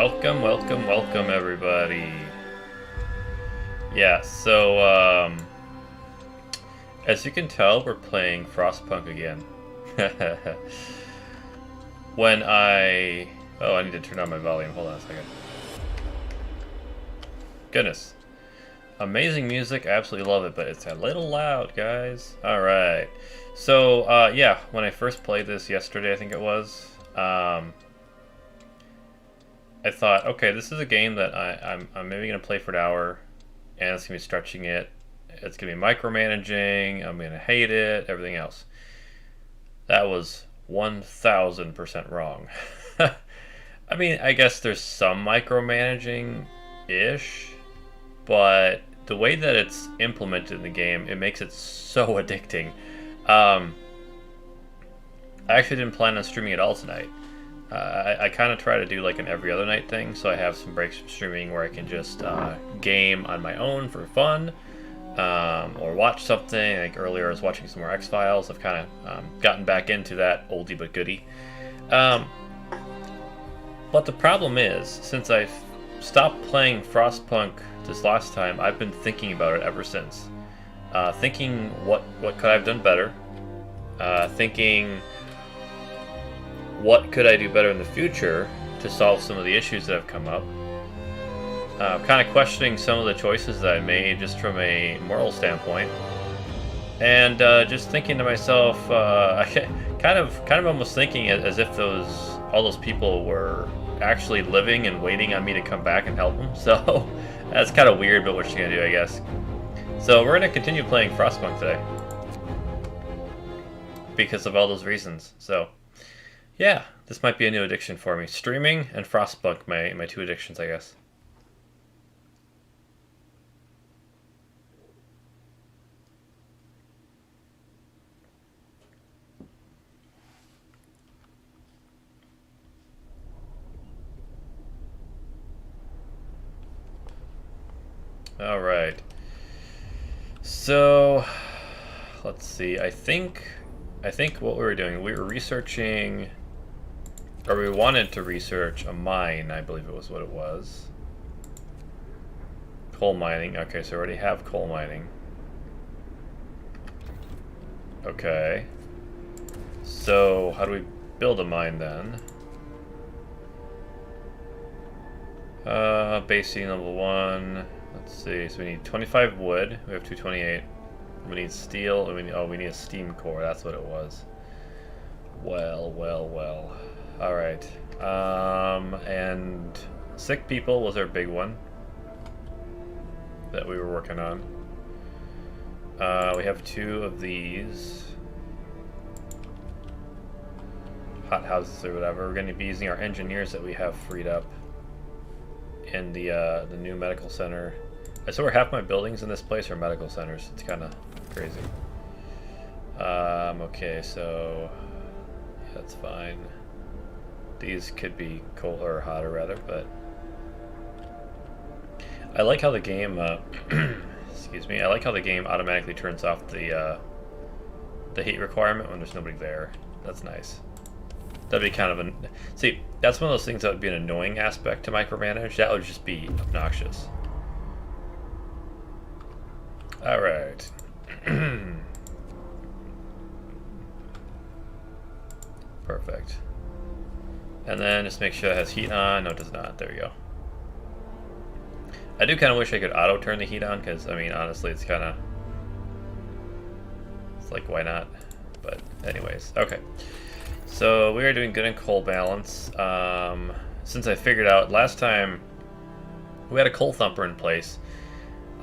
Welcome, welcome, welcome, everybody. Yeah, so, as you can tell, we're playing Frostpunk again. When I... Oh, I need to turn on my volume. Hold on a second. Goodness. Amazing music. I absolutely love it, but it's a little loud, guys. Alright. So, yeah, when I first played this yesterday, I think it was, I thought, okay, this is a game that I'm maybe going to play for an hour, and it's going to be stretching it. It's going to be micromanaging. I'm going to hate it, everything else. That was 1000% wrong. I mean, I guess there's some micromanaging-ish, but the way that it's implemented in the game, it makes it so addicting. I actually didn't plan on streaming at all tonight. I kind of try to do like an every other night thing, so I have some breaks from streaming where I can just game on my own for fun, or watch something. Like earlier I was watching some more X-Files. I've kind of gotten back into that oldie but goodie. But the problem is, since I stopped playing Frostpunk this last time, I've been thinking about it ever since. Thinking what could I have done better, thinking what could I do better in the future to solve some of the issues that have come up, kind of questioning some of the choices that I made just from a moral standpoint, and just thinking to myself, kind of almost thinking as if all those people were actually living and waiting on me to come back and help them. So that's kind of weird, but what you gonna do, I guess. So we're gonna continue playing Frostpunk today because of all those reasons. So yeah, this might be a new addiction for me. Streaming and Frostpunk, my two addictions, I guess. All right. So let's see. I think what we were doing, we were researching, or we wanted to research a mine, I believe it was what it was. Coal mining. Okay, so we already have coal mining. Okay. So how do we build a mine then? Base scene level 1. Let's see. So we need 25 wood. We have 228. We need steel. And we need a steam core. That's what it was. Well. All right. And sick people was our big one that we were working on. We have 2 of these hot houses or whatever. We're going to be using our engineers that we have freed up in the new medical center. I swear half my buildings in this place are medical centers. It's kind of crazy. Okay, so yeah, that's fine. These could be cold or hotter rather, but I like how the game excuse me, I like how the game automatically turns off the heat requirement when there's nobody there. That's nice. That'd be kind of an... See, that's one of those things that would be an annoying aspect to micromanage. That would just be obnoxious. Alright. Perfect. And then just make sure it has heat on. No, it does not. There we go. I do kind of wish I could auto-turn the heat on, because, I mean, honestly, it's kind of... It's like, why not? But, anyways. Okay. So we are doing good in coal balance. Since I figured out last time we had a coal thumper in place,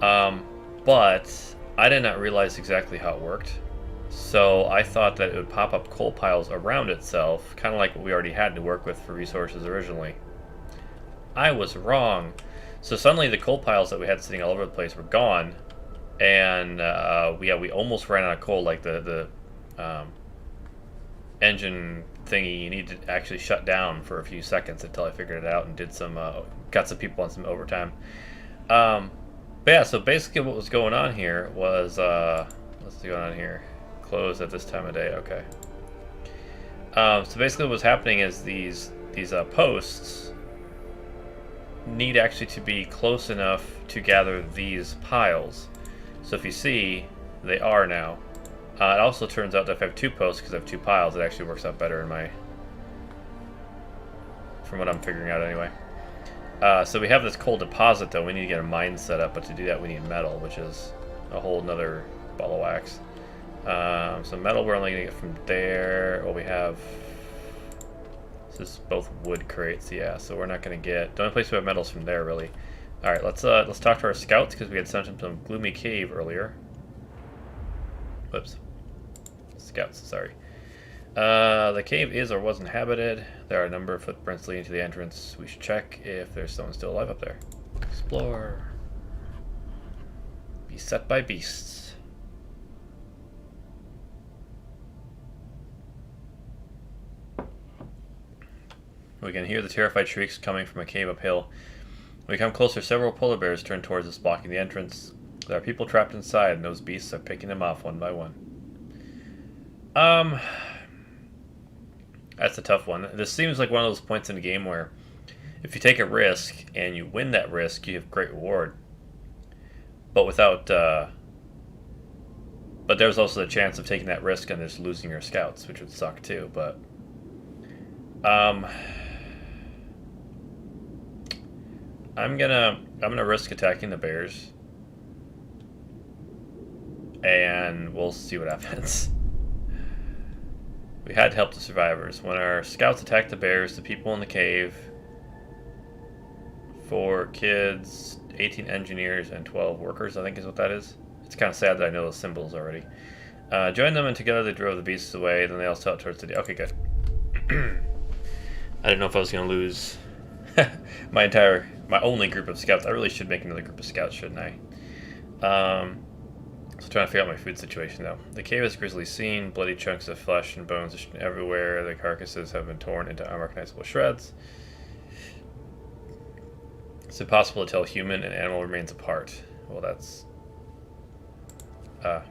but I did not realize exactly how it worked. So I thought that it would pop up coal piles around itself, kind of like what we already had to work with for resources originally. I was wrong. So suddenly the coal piles that we had sitting all over the place were gone, and we almost ran out of coal. Like the engine thingy, you need to actually shut down for a few seconds until I figured it out and did some got some people on some overtime. But yeah, so basically what was going on here was what's going on here? Closed at this time of day. Okay. So basically what was happening is these posts need actually to be close enough to gather these piles. So if you see, they are now. It also turns out that if I have 2 posts, because I have 2 piles, it actually works out better in my... from what I'm figuring out anyway. So we have this coal deposit, though. We need to get a mine set up, but to do that we need metal, which is a whole nother ball of wax. So metal we're only going to get from there. Well, we have... this is both wood crates, yeah, so we're not going to get... the only place we have metal is from there, really. Alright, let's talk to our scouts, because we had sent them to some gloomy cave earlier. Whoops. Scouts, sorry. The cave is or was inhabited. There are a number of footprints leading to the entrance. We should check if there's someone still alive up there. Explore. Beset by beasts. We can hear the terrified shrieks coming from a cave uphill. When we come closer, several polar bears turn towards us, blocking the entrance. There are people trapped inside, and those beasts are picking them off one by one. That's a tough one. This seems like one of those points in the game where if you take a risk and you win that risk, you have great reward. But without... but there's also the chance of taking that risk and just losing your scouts, which would suck too, but... I'm gonna risk attacking the bears. And we'll see what happens. We had to help the survivors. When our scouts attacked the bears, the people in the cave, 4 kids, 18 engineers, and 12 workers, I think is what that is. It's kind of sad that I know those symbols already. Joined them, and together they drove the beasts away. Then they all set out towards the... okay, good. I didn't know if I was going to lose my only group of scouts. I really should make another group of scouts, shouldn't I? So trying to figure out my food situation, though. The cave is grisly scene. Bloody chunks of flesh and bones are strewn everywhere. The carcasses have been torn into unrecognizable shreds. It's impossible to tell human and animal remains apart. Well, that's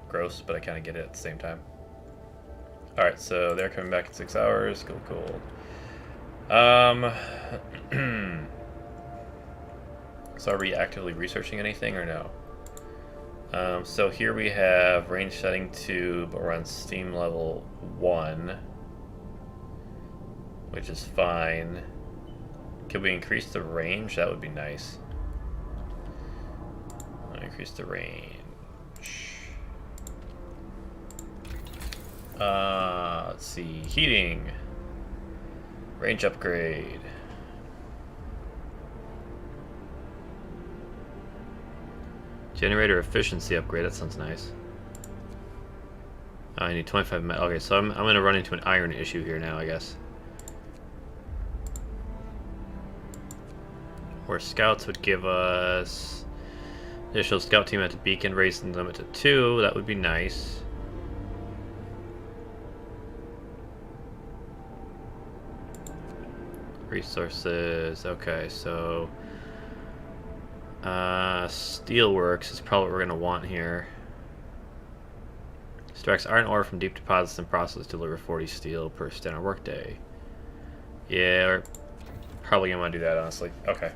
gross, but I kind of get it at the same time. Alright, so they're coming back in 6 hours. Cool, cool. So are we actively researching anything or no? So here we have range setting 2, but we're on steam level 1, which is fine. Could we increase the range? That would be nice. I'll increase the range. Let's see. Heating. Range upgrade. Generator efficiency upgrade, that sounds nice. I need 25 metal. Okay, so I'm going to run into an iron issue here now, I guess. Where scouts would give us... initial scout team at the beacon, raising the limit to 2. That would be nice. Resources. Okay, so... steelworks is probably what we're going to want here. Extracts iron ore from deep deposits and process to deliver 40 steel per standard workday. Yeah, we're probably going to want to do that, honestly. Okay.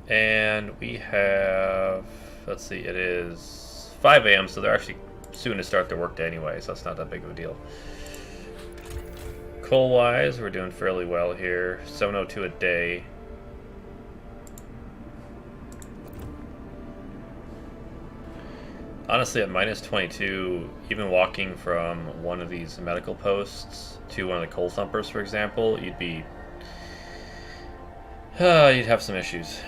And we have... let's see, it is 5 a.m., so they're actually soon to start their workday anyway, so that's not that big of a deal. Coal-wise, we're doing fairly well here. 702 a day. Honestly, at minus 22, even walking from one of these medical posts to one of the coal thumpers, for example, you'd be... you'd have some issues.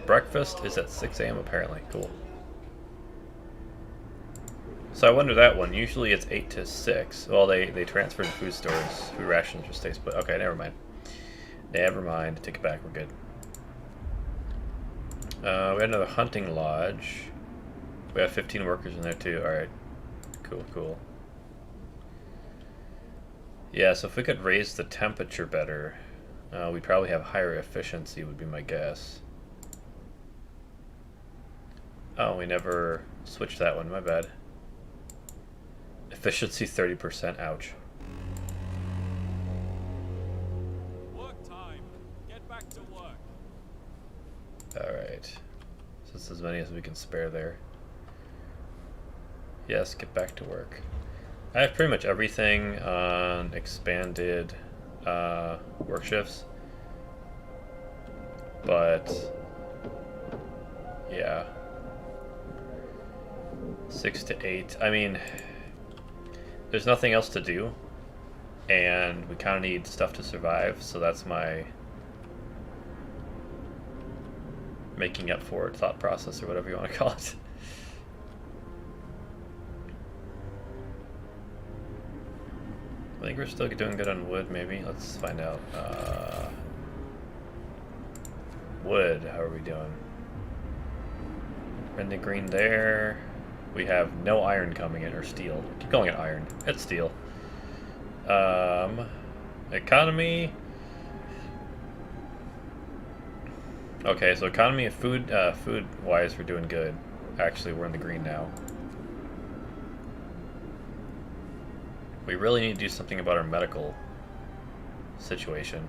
Breakfast is at 6 a.m. apparently. Cool. So I wonder that one. Usually it's 8 to 6. Well, they transferred food stores, food rations for states, but okay, never mind. Never mind. Take it back. We're good. We had another hunting lodge. We have 15 workers in there too. Alright. Cool, cool. Yeah, so if we could raise the temperature better, we'd probably have higher efficiency, would be my guess. Oh, we never switched that one. My bad. Efficiency 30%. Ouch. Work time. Get back to work. Alright. So it's as many as we can spare there. Yes, get back to work. I have pretty much everything on expanded work shifts. But yeah. 6 to 8. I mean, there's nothing else to do. And we kind of need stuff to survive, so that's my making up for it thought process, or whatever you want to call it. I think we're still doing good on wood, maybe. Let's find out. Wood, how are we doing? We're in the green there. We have no iron coming in, or steel. Keep calling it iron. It's steel. Economy. Okay, so economy of food, food-wise, we're doing good. Actually, we're in the green now. We really need to do something about our medical situation.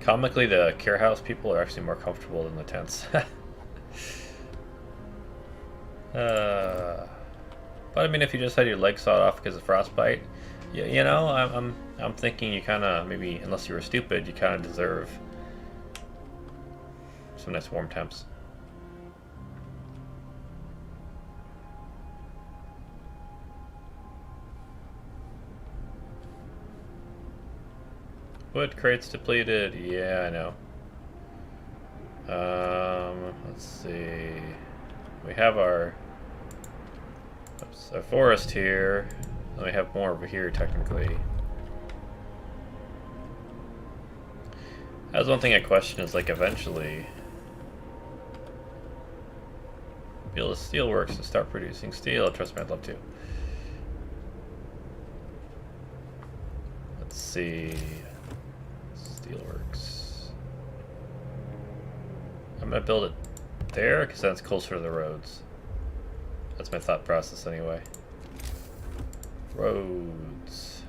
Comically, the care house people are actually more comfortable than the tents. But I mean, if you just had your leg sawed off because of frostbite, yeah, you know, I'm thinking you kind of maybe, unless you were stupid, you kind of deserve some nice warm temps. Wood crates depleted. Yeah, I know. Let's see. We have our forest here. And we have more over here, technically. That's one thing I question is, like, eventually build a steelworks and start producing steel. Trust me, I'd love to. Let's see. Steelworks. I'm gonna build it there because that's closer to the roads. That's my thought process anyway. Roads.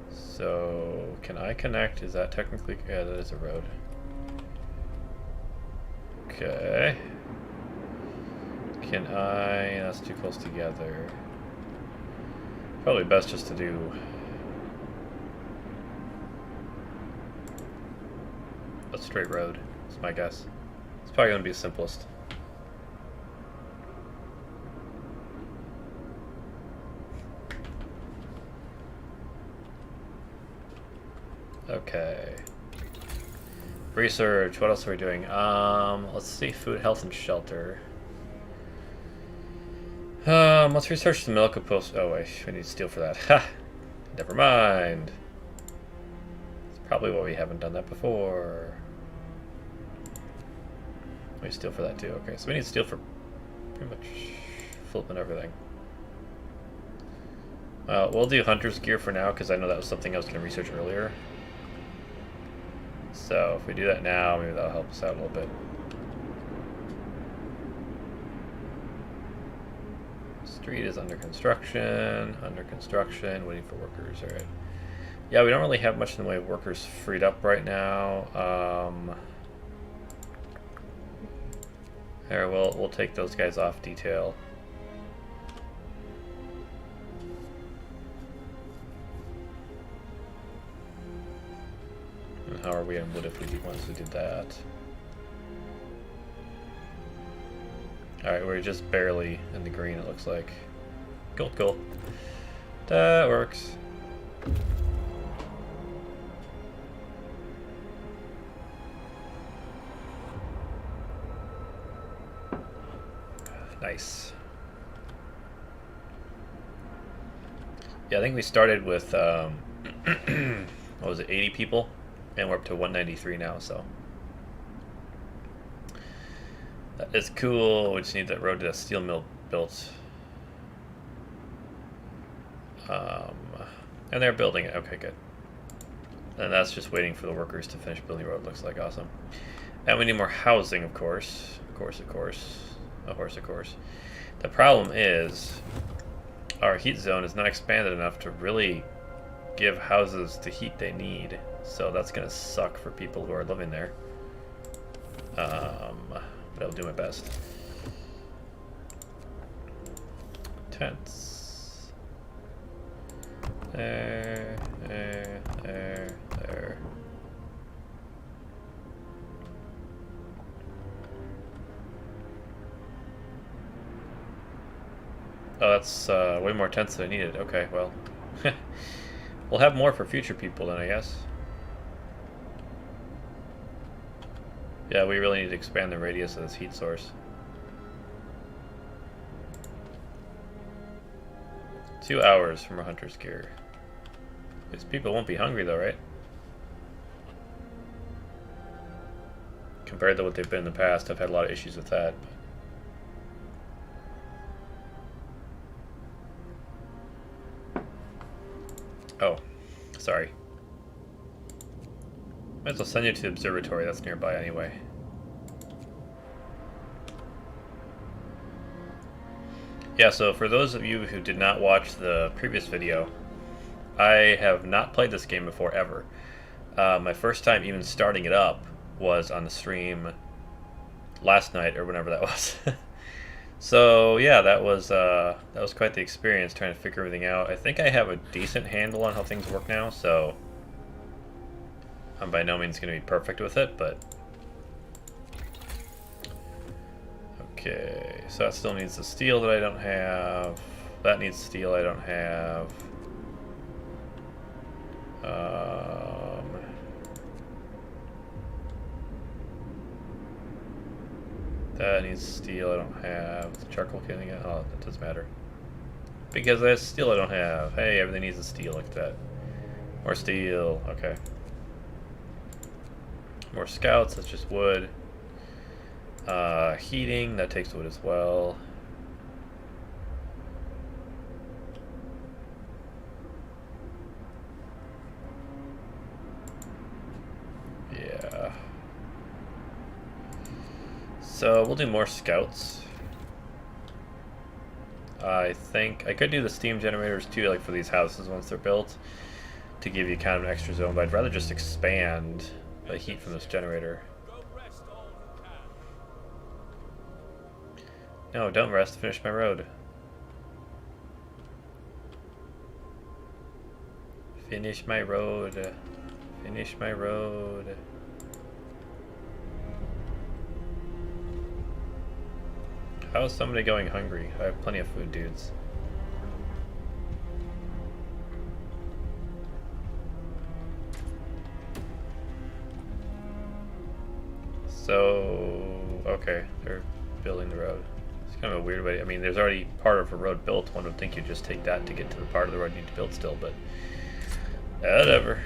So can I connect? Is that technically? Yeah, that is a road. Okay. Can I? That's too close together. Probably best just to do a straight road. That's my guess. It's probably going to be the simplest. Okay. Research. What else are we doing? Let's see. Food, health, and shelter. Let's research the milk post. Oh wait, we need steel for that. Ha! Never mind. It's probably why we haven't done that before. We need steel for that too. Okay, so we need steel for pretty much flipping everything. We'll do hunter's gear for now because I know that was something I was going to research earlier. So if we do that now, maybe that'll help us out a little bit. Street is under construction, waiting for workers. All right. Yeah, we don't really have much in the way of workers freed up right now. Here, we'll take those guys off detail. And how are we on wood if we did once we did that? Alright, we're just barely in the green, it looks like. Cool. That works. Nice. Yeah, I think we started with, what was it, 80 people? And we're up to 193 now, so. That is cool. We just need that road to the steel mill built. And they're building it. Okay, good. And that's just waiting for the workers to finish building the road. Looks like awesome. And we need more housing, of course. Of course, of course. Of course, of course. The problem is our heat zone is not expanded enough to really give houses the heat they need. So that's going to suck for people who are living there. But I'll do my best. Tents. There, there, there, there. Oh, that's way more tents than I needed. Okay, well. We'll have more for future people then, I guess. Yeah, we really need to expand the radius of this heat source. 2 hours from a hunter's gear. These people won't be hungry though, right? Compared to what they've been in the past, I've had a lot of issues with that. Oh, sorry. Might as well send you to the observatory, that's nearby anyway. Yeah, so for those of you who did not watch the previous video, I have not played this game before ever. My first time even starting it up was on the stream last night or whenever that was. So yeah, that was quite the experience trying to figure everything out. I think I have a decent handle on how things work now, so I'm by no means going to be perfect with it, but okay. So that still needs the steel that I don't have. That needs steel I don't have. That needs steel I don't have. The charcoal killing it. Oh, that doesn't matter. Because that's steel I don't have. Hey, everything needs a steel like that. More steel. Okay. More scouts. That's just wood. Heating. That takes wood as well. Yeah. So we'll do more scouts. I think I could do the steam generators too, like for these houses once they're built, to give you kind of an extra zone, but I'd rather just expand the heat from this generator. No, don't rest. Finish my road. Finish my road. Finish my road. How is somebody going hungry? I have plenty of food, dudes. So, okay, they're building the road. It's kind of a weird way. I mean, there's already part of a road built. One would think you'd just take that to get to the part of the road you need to build still, but whatever.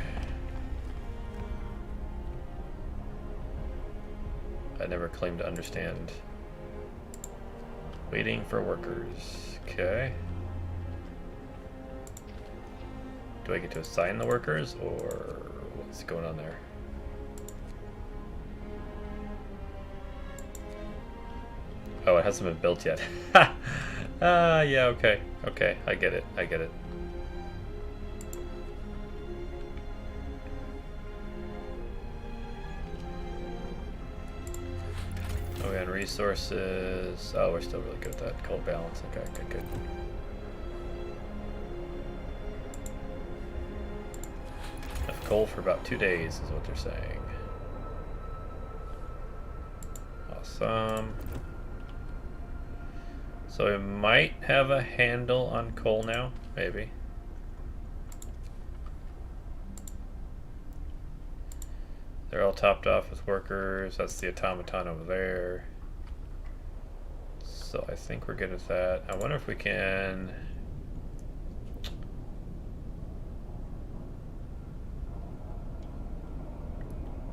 I never claimed to understand. Waiting for workers. Okay. Do I get to assign the workers, or what's going on there? Oh, it hasn't been built yet. Yeah, okay. Okay, I get it. I get it. Oh, and resources. Oh, we're still really good at that. Coal balance. Okay, good, good. Enough coal for about 2 days is what they're saying. Awesome. So we might have a handle on coal now, maybe. They're all topped off with workers. That's the automaton over there. So I think we're good with that. I wonder if we can...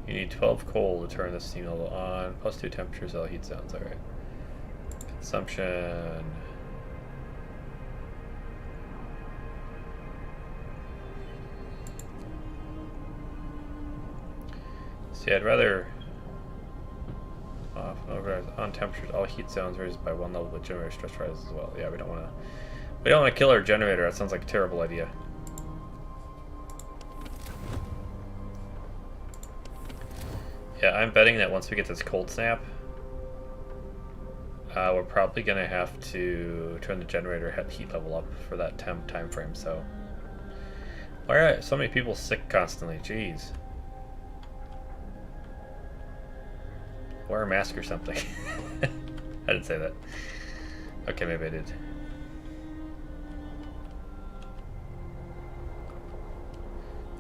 You need 12 coal to turn the steam level on. Plus 2 temperatures, all heat zones. Alright. Consumption. See, I'd rather Over on temperatures, all heat zones raised by one level, the generator stress rises as well. Yeah, we don't want to. We don't want to kill our generator. That sounds like a terrible idea. Yeah, I'm betting that once we get this cold snap, we're probably gonna have to turn the generator heat level up for that temp time frame. So, why are so many people sick constantly? Jeez. Wear a mask or something. I didn't say that. Okay, maybe I did.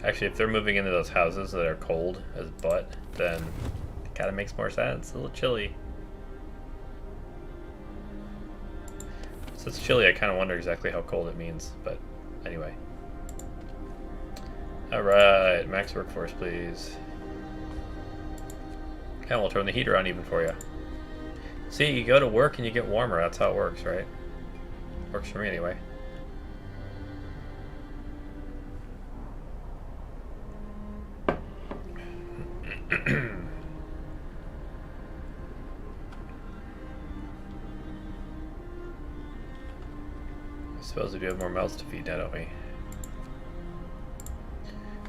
Actually, if they're moving into those houses that are cold as butt, then it kind of makes more sense. A little chilly. So it's chilly, I kind of wonder exactly how cold it means, but anyway. Alright, max workforce, please. And we'll turn the heater on even for you. See, you go to work and you get warmer. That's how it works, right? Works for me anyway. I suppose we do have more mouths to feed now, don't we?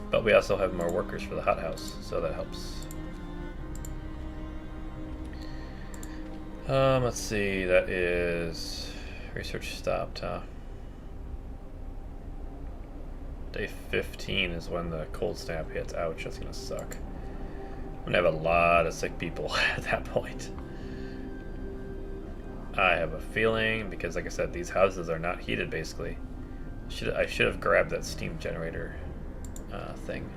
But we also have more workers for the hothouse, so that helps. Let's see, that is research stopped, huh? Day 15 is when the cold snap hits. Ouch, that's gonna suck. I'm gonna have a lot of sick people at that point. I have a feeling, because like I said, these houses are not heated basically. I should have grabbed that steam generator thing.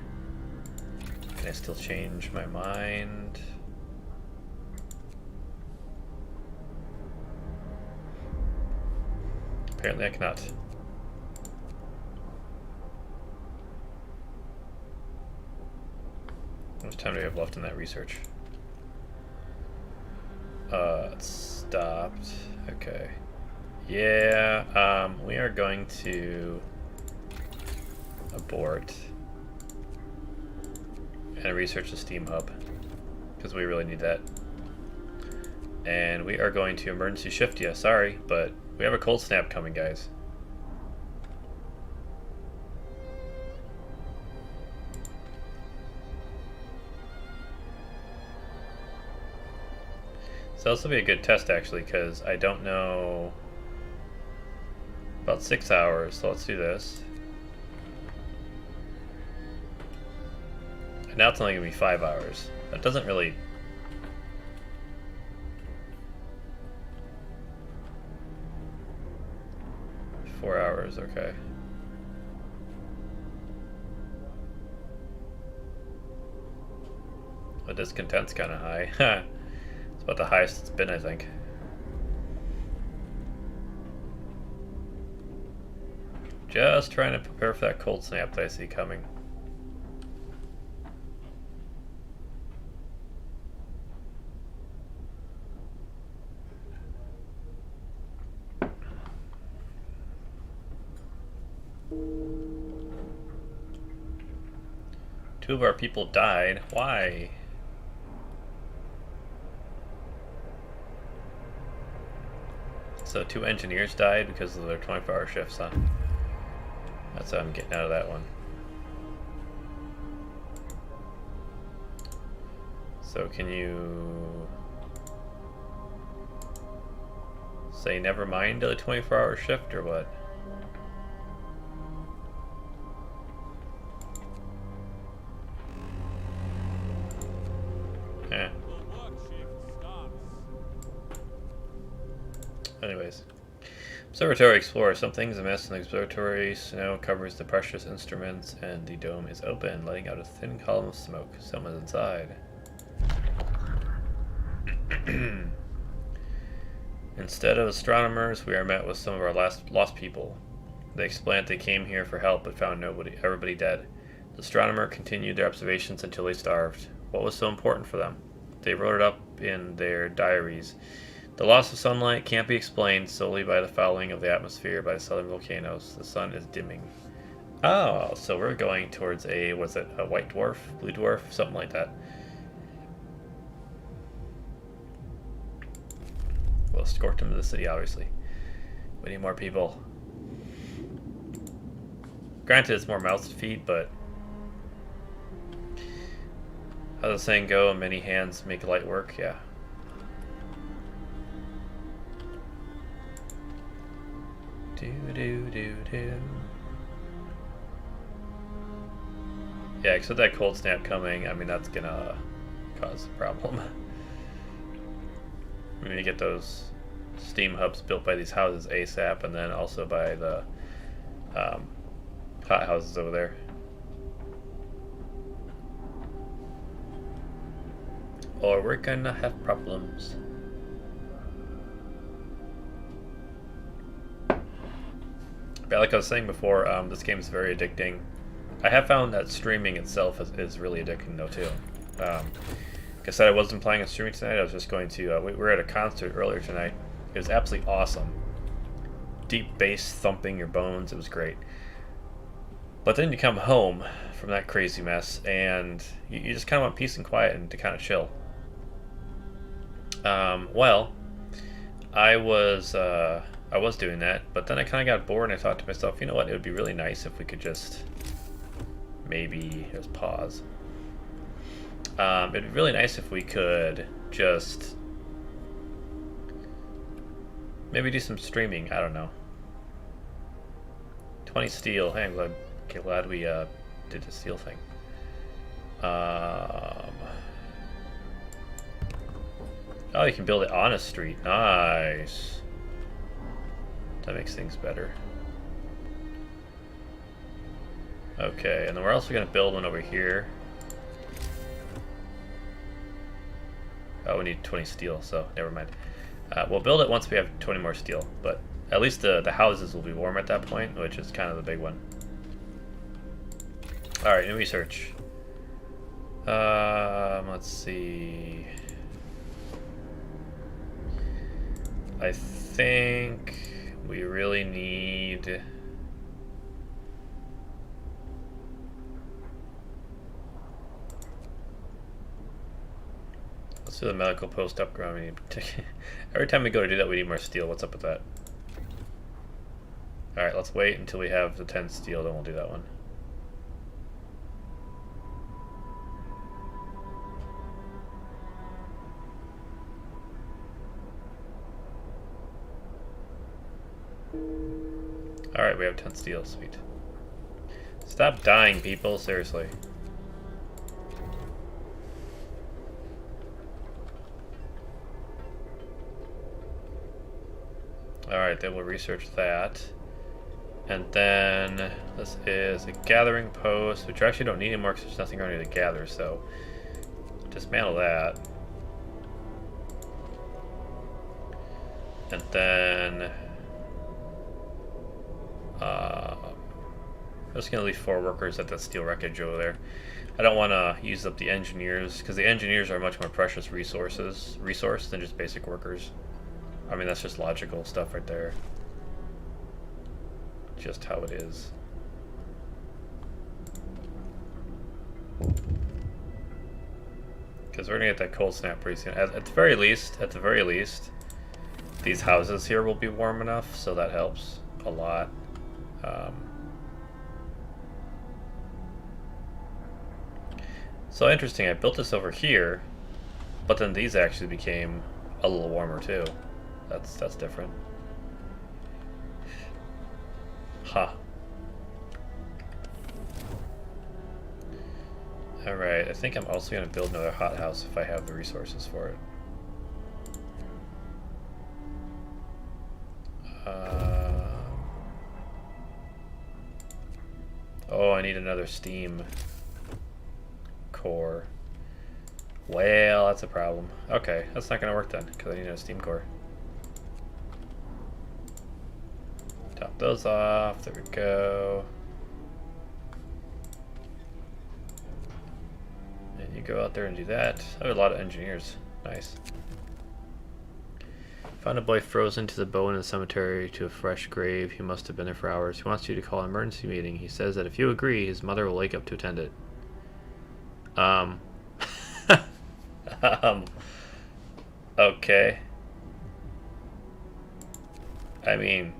Can I still change my mind? Apparently I cannot. How much time do we have left in that research? It's stopped. Okay. Yeah, we are going to abort and research the steam hub because we really need that. And we are going to emergency shift you. Sorry, but we have a cold snap coming, guys. So this will be a good test actually, because I don't know about 6 hours. So let's do this. And now it's only gonna be 5 hours. That doesn't really. Four hours, okay. The discontent's kind of high. It's about the highest it's been, I think. Just trying to prepare for that cold snap that I see coming. Two of our people died. Why? So 2 engineers died because of their 24-hour shifts, huh? That's what I'm getting out of that one. So can you say never mind the 24-hour shift or what? Yeah. Anyways. Observatory Explorer. Something's amiss in the observatory. Snow covers the precious instruments and the dome is open, letting out a thin column of smoke. Someone's inside. Instead of astronomers, we are met with some of our lost people. They explained they came here for help but found everybody dead. The astronomer continued their observations until they starved. What was so important for them? They wrote it up in their diaries. The loss of sunlight can't be explained solely by the fouling of the atmosphere by the southern volcanoes. The sun is dimming. Oh, so we're going towards a, was it a white dwarf, blue dwarf, something like that. We'll escort them to the city, obviously. We need more people. Granted, it's more mouths to feed, but how does the saying go? Many hands make light work. Yeah. Do do do do. Yeah, except that cold snap coming. I mean, that's gonna cause a problem. We need to get those steam hubs built by these houses ASAP, and then also by the hot houses over there. Or we're gonna have problems. But like I was saying before, this game is very addicting. I have found that streaming itself is really addicting though too. Like I said, I wasn't planning on streaming tonight. I was just going to. We were at a concert earlier tonight. It was absolutely awesome. Deep bass thumping your bones. It was great. But then you come home from that crazy mess, and you just kind of want peace and quiet and to kind of chill. Well, I was doing that, but then I kind of got bored, and I thought to myself, you know what? It would be really nice if we could just maybe just pause. It'd be really nice if we could just maybe do some streaming. I don't know. 20 steel. Hey, I'm glad we did the steel thing. Oh, you can build it on a street. Nice. That makes things better. Okay, and then we're also going to build one over here. Oh, we need 20 steel, so never mind. We'll build it once we have 20 more steel, but at least the houses will be warm at that point, which is kind of the big one. Alright, new research. Let's see. I think we really need... Let's do the medical post upgrade. Every time we go to do that, we need more steel. What's up with that? Alright, let's wait until we have the 10 steel, then we'll do that one. Alright, we have 10 steel. Sweet. Stop dying, people. Seriously. Alright, then we'll research that. And then this is a gathering post, which I actually don't need anymore because there's nothing around here to gather, so dismantle that. And then I'm just going to leave 4 workers at that steel wreckage over there. I don't want to use up the engineers, because the engineers are much more precious resource than just basic workers. I mean, that's just logical stuff right there. Just how it is. Because we're going to get that cold snap pretty soon. At the very least, these houses here will be warm enough, so that helps a lot. So interesting, I built this over here, but then these actually became a little warmer too. That's different. Huh. Alright, I think I'm also going to build another hothouse if I have the resources for it. Oh, I need another steam core. Well, that's a problem. Okay, that's not going to work then, because I need a steam core. Top those off. There we go. And you go out there and do that. I have a lot of engineers. Nice. Found a boy frozen to the bone in the cemetery to a fresh grave. He must have been there for hours. He wants you to call an emergency meeting. He says that if you agree, his mother will wake up to attend it. Okay. I mean,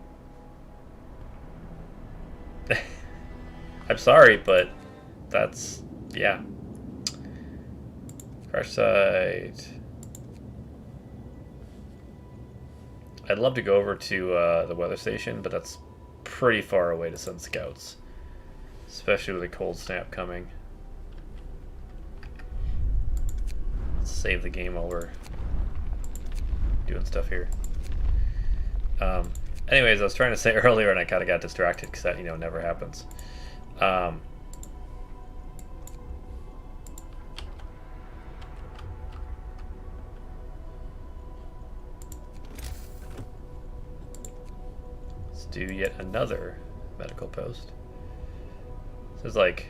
I'm sorry, but that's, yeah. Crash site. I'd love to go over to the weather station, but that's pretty far away to send scouts. Especially with a cold snap coming. Let's save the game while we're doing stuff here. Anyways, I was trying to say earlier and I kind of got distracted because that, never happens. Let's do yet another medical post. This is like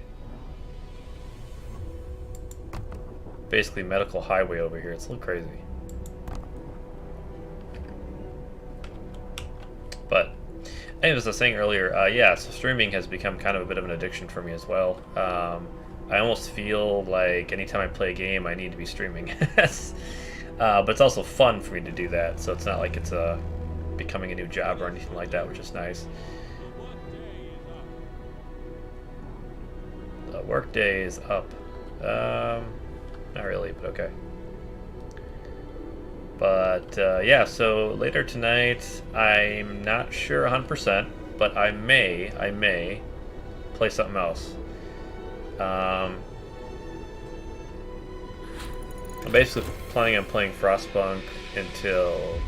basically medical highway over here. It's a little crazy. But anyways, as I was saying earlier, yeah, so streaming has become kind of a bit of an addiction for me as well. I almost feel like anytime I play a game, I need to be streaming. But it's also fun for me to do that, so it's not like it's becoming a new job or anything like that, which is nice. The workday is up. Not really, but okay. But yeah, so later tonight, I'm not sure 100%, but I may play something else. I'm basically planning on playing Frostpunk until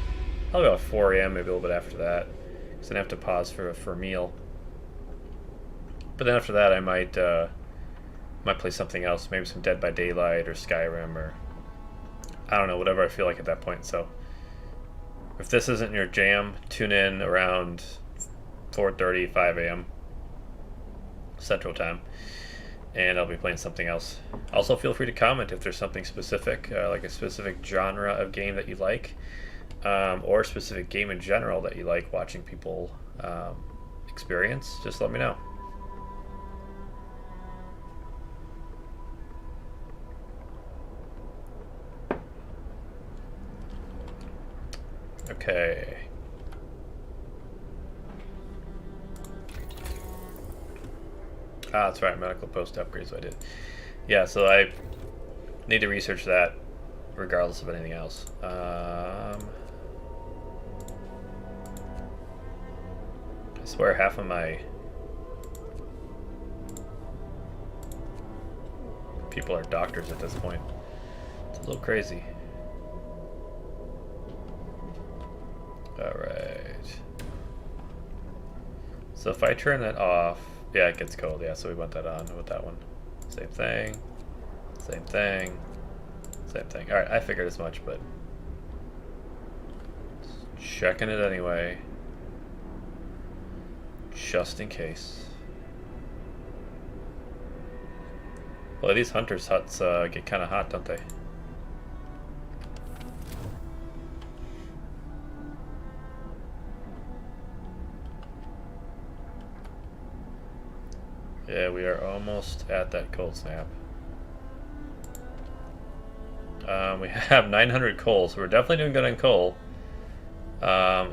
probably about 4 a.m., maybe a little bit after that, because then I have to pause for a meal. But then after that, I might play something else, maybe some Dead by Daylight or Skyrim or I don't know, whatever I feel like at that point. So if this isn't your jam, tune in around 4:30, 5 a.m. Central Time, and I'll be playing something else. Also, feel free to comment if there's something specific, like a specific genre of game that you like, or a specific game in general that you like watching people experience. Just let me know. Okay. Ah, that's right, medical post upgrades, so I did. Yeah, so I need to research that regardless of anything else. I swear half of my people are doctors at this point. It's a little crazy. Alright. So if I turn that off, yeah, it gets cold. Yeah, so we want that on with that one. Same thing. Same thing. Same thing. Alright, I figured as much, but checking it anyway. Just in case. Well, these hunters' huts get kind of hot, don't they? Yeah, we are almost at that cold snap. We have 900 coal, so we're definitely doing good on coal.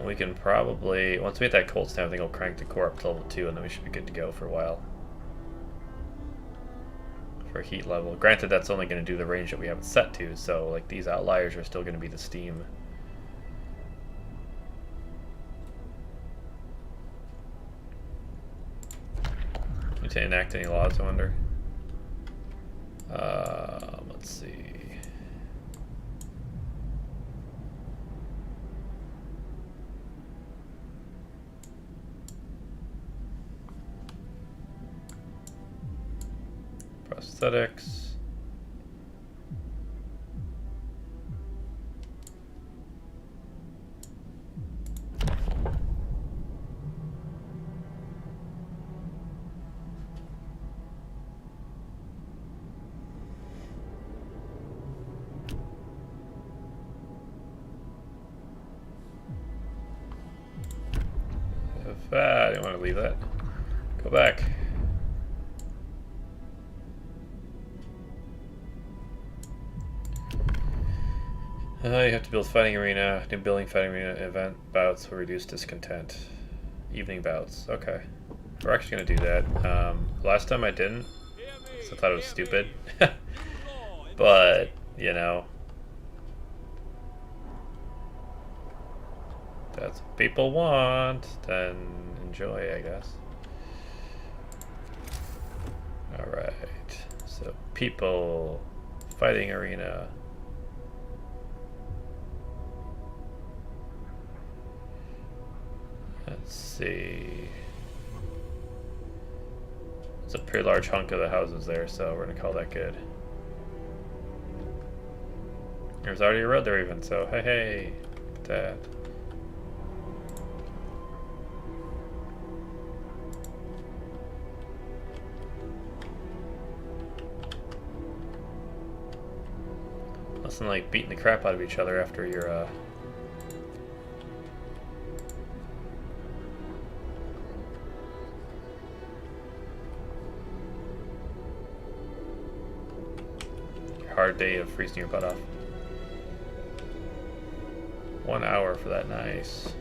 We can probably, once we hit that cold snap, I think we'll crank the core up to level 2, and then we should be good to go for a while. For heat level. Granted, that's only going to do the range that we have it set to, so like these outliers are still going to be the steam. Need to enact any laws, I wonder. Let's see. Prosthetics. I didn't want to leave that. Go back. You have to build fighting arena. New building fighting arena event bouts will reduce discontent. Evening bouts. Okay. We're actually going to do that. Last time I didn't, so I thought it was stupid. But, you know, that's what people want. Then enjoy, I guess. Alright. So, people, fighting arena. Let's see. It's a pretty large hunk of the houses there, so we're gonna call that good. There's already a road there even, so hey, look at that. Nothing like beating the crap out of each other after your hard day of freezing your butt off. 1 hour for that, nice.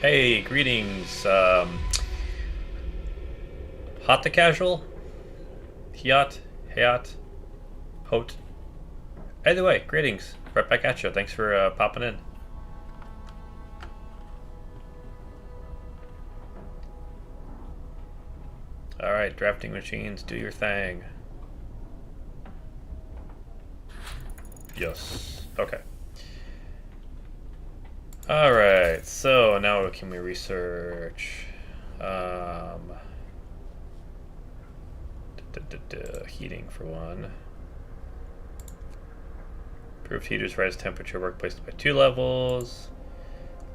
Hey, greetings. Hot to casual? Hiat? Hayat? Hot? Either way, greetings. Right back at you. Thanks for popping in. Alright, drafting machines, do your thing. Yes. Okay. Alright, so now what can we research? Heating for one. Improved heaters rise temperature workplace by 2 levels.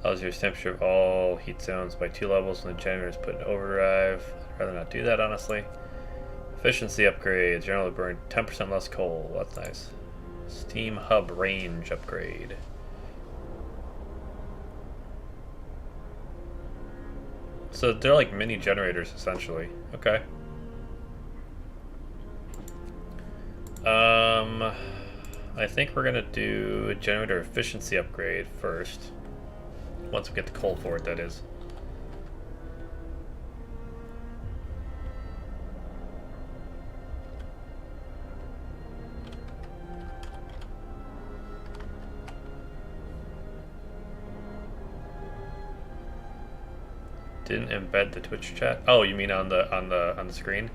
Allows your temperature of all heat zones by 2 levels when the generator is put in overdrive. I'd rather not do that, honestly. Efficiency upgrade. Generally burn 10% less coal. That's nice. Steam hub range upgrade. So they're like mini generators, essentially. Okay. I think we're gonna do a generator efficiency upgrade first. Once we get the coal for it, that is. Didn't embed the Twitch chat. Oh, you mean on the screen?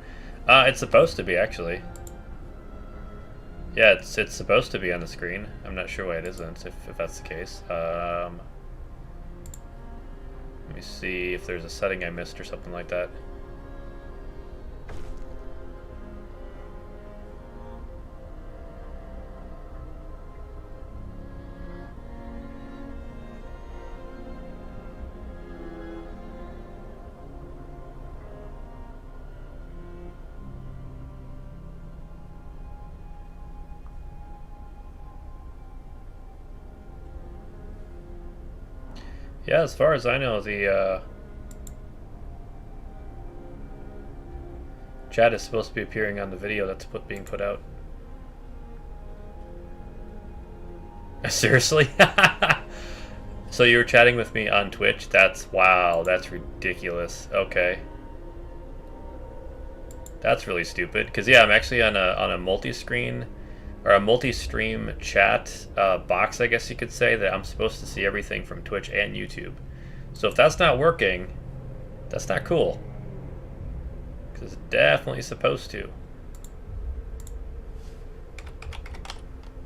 It's supposed to be, actually. Yeah, it's supposed to be on the screen. I'm not sure why it isn't, if that's the case. Let me see if there's a setting I missed or something like that. Yeah, as far as I know, the chat is supposed to be appearing on the video that's being put out. Seriously? So you were chatting with me on Twitch? Wow, that's ridiculous. Okay. That's really stupid. Because yeah, I'm actually on a multi-screen or a multi-stream chat box, I guess you could say, that I'm supposed to see everything from Twitch and YouTube. So if that's not working, that's not cool. Because it's definitely supposed to.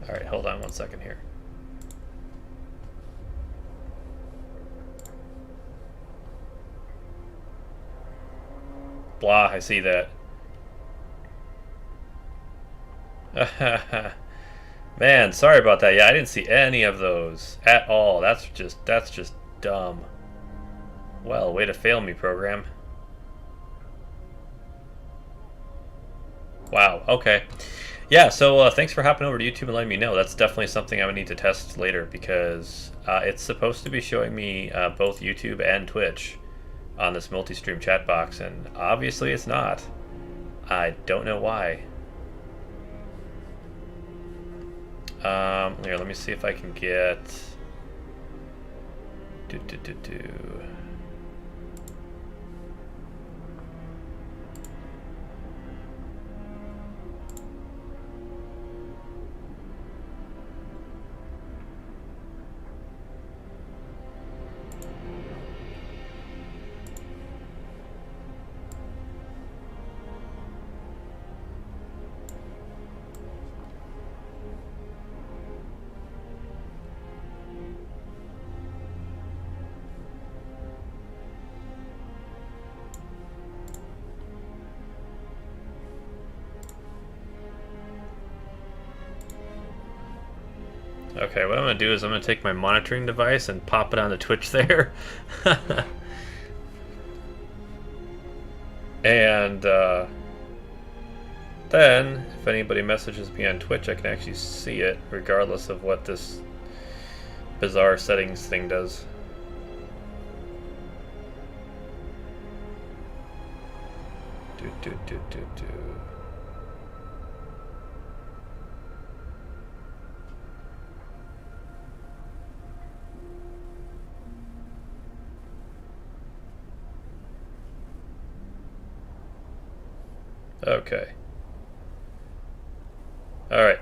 Alright, hold on 1 second here. Blah, I see that. Man, sorry about that. Yeah, I didn't see any of those at all. That's just dumb. Well, way to fail me, program. Wow, okay. Yeah, so thanks for hopping over to YouTube and letting me know. That's definitely something I would need to test later, because it's supposed to be showing me both YouTube and Twitch on this multi-stream chat box, and obviously it's not. I don't know why. Here, let me see if I can get... Okay, what I'm going to do is I'm going to take my monitoring device and pop it onto Twitch there. And then, if anybody messages me on Twitch, I can actually see it, regardless of what this bizarre settings thing does. Do. Okay. Alright.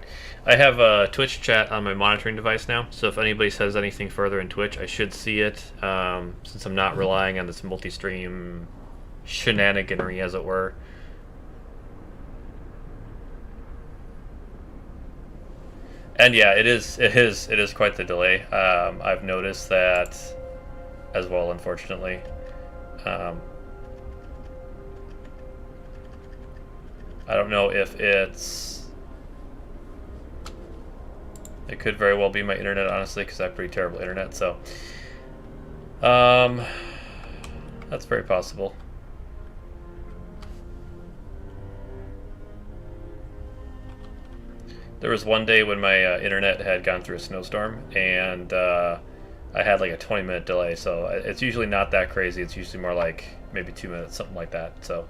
I have a Twitch chat on my monitoring device now, so if anybody says anything further in Twitch, I should see it, since I'm not relying on this multi-stream shenaniganry, as it were. And yeah, it is quite the delay. I've noticed that as well, unfortunately. I don't know if it could very well be my internet, honestly, because I have pretty terrible internet, so that's very possible. There was one day when my internet had gone through a snowstorm, and I had like a 20-minute delay, so it's usually not that crazy. It's usually more like maybe 2 minutes, something like that, so...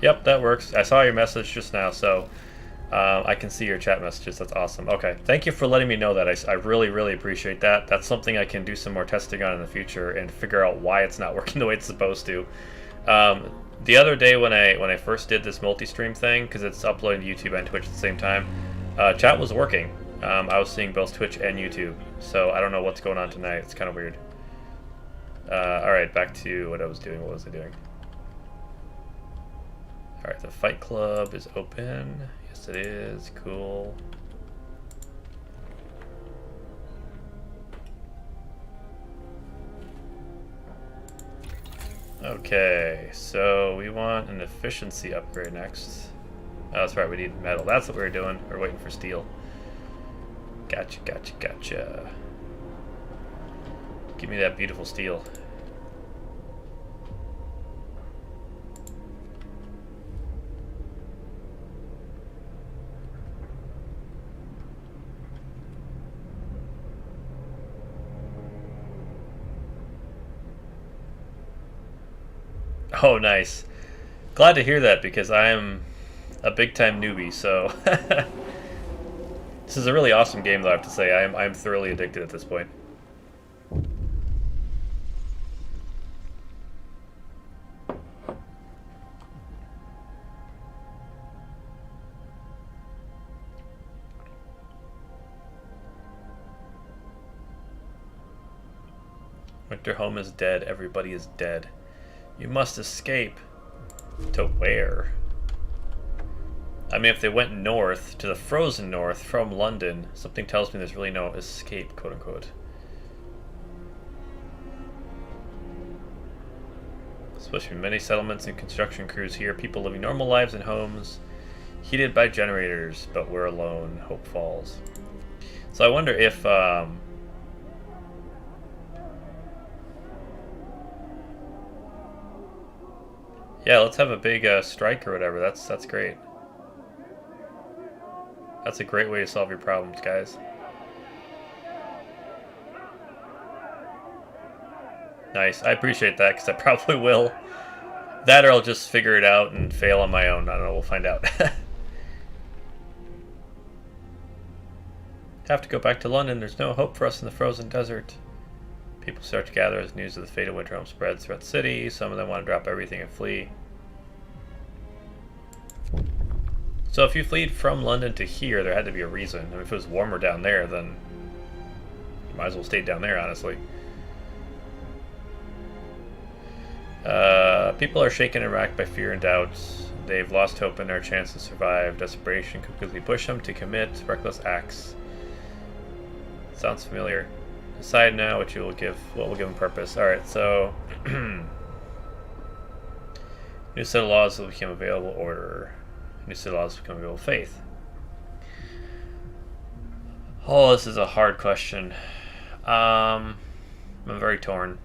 Yep, that works. I saw your message just now, so I can see your chat messages. That's awesome. Okay, thank you for letting me know that. I really, really appreciate that. That's something I can do some more testing on in the future and figure out why it's not working the way it's supposed to. The other day when I first did this multi-stream thing, because it's uploading to YouTube and Twitch at the same time, chat was working. I was seeing both Twitch and YouTube, so I don't know what's going on tonight. It's kind of weird. Alright, back to what I was doing. What was I doing? Alright, the Fight Club is open. Yes, it is. Cool. Okay, so we want an efficiency upgrade next. Oh, that's right, we need metal. That's what we were doing. We're waiting for steel. Gotcha. Give me that beautiful steel. Oh, nice. Glad to hear that, because I am a big-time newbie, so... This is a really awesome game, though, I have to say. I'm thoroughly addicted at this point. Winter home is dead. Everybody is dead. You must escape. To where? I mean, if they went north, to the frozen north from London, something tells me there's really no escape, quote-unquote. Supposed to be many settlements and construction crews here, people living normal lives in homes, heated by generators, but we're alone. Hope Falls. So I wonder if, Yeah, let's have a big strike or whatever. That's great. That's a great way to solve your problems, guys. Nice. I appreciate that because I probably will. That or I'll just figure it out and fail on my own. I don't know. We'll find out. Have to go back to London. There's no hope for us in the frozen desert. People start to gather as news of the fate of Winterhome spreads throughout the city. Some of them want to drop everything and flee. So if you fled from London to here, there had to be a reason. I mean, if it was warmer down there, then you might as well stay down there, honestly. People are shaken and racked by fear and doubt. They've lost hope in their chance to survive. Desperation could quickly push them to commit reckless acts. Sounds familiar. Decide now what will give them purpose. Alright, so new set of laws will become available order. New set of laws will become available faith. Oh, this is a hard question. I'm very torn.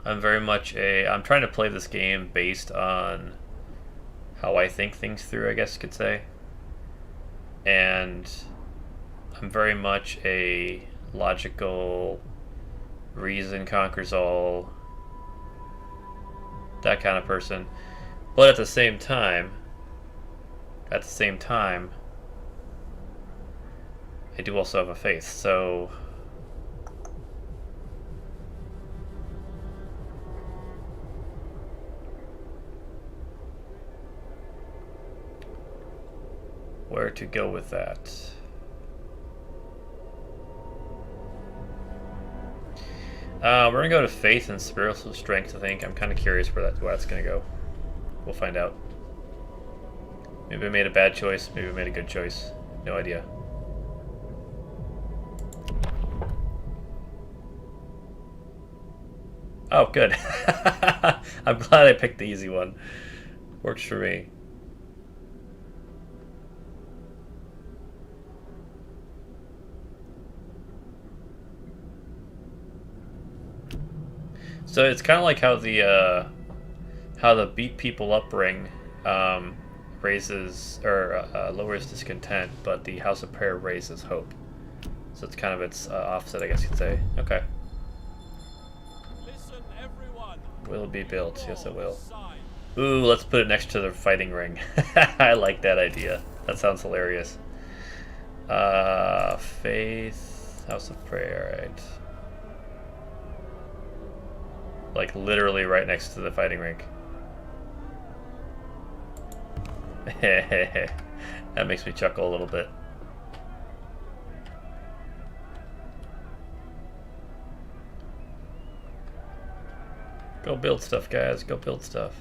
I'm trying to play this game based on how I think things through, I guess you could say. And I'm very much a logical, reason conquers all, that kind of person. But at the same time, I do also have a faith, so where to go with that? We're gonna go to faith and spiritual strength. I think I'm kind of curious where that's gonna go. We'll find out. Maybe I made a bad choice. Maybe I made a good choice. No idea. Oh, good. I'm glad I picked the easy one. Works for me. So it's kind of like how the beat people up ring raises or lowers discontent, but the House of Prayer raises hope. So it's kind of its opposite, I guess you'd say. Okay. Listen, everyone. Will it be built? Yes, it will. Ooh, let's put it next to the fighting ring. I like that idea. That sounds hilarious. Faith, House of Prayer, right? Like literally right next to the fighting rink. That makes me chuckle a little bit. Go build stuff, guys. Go build stuff.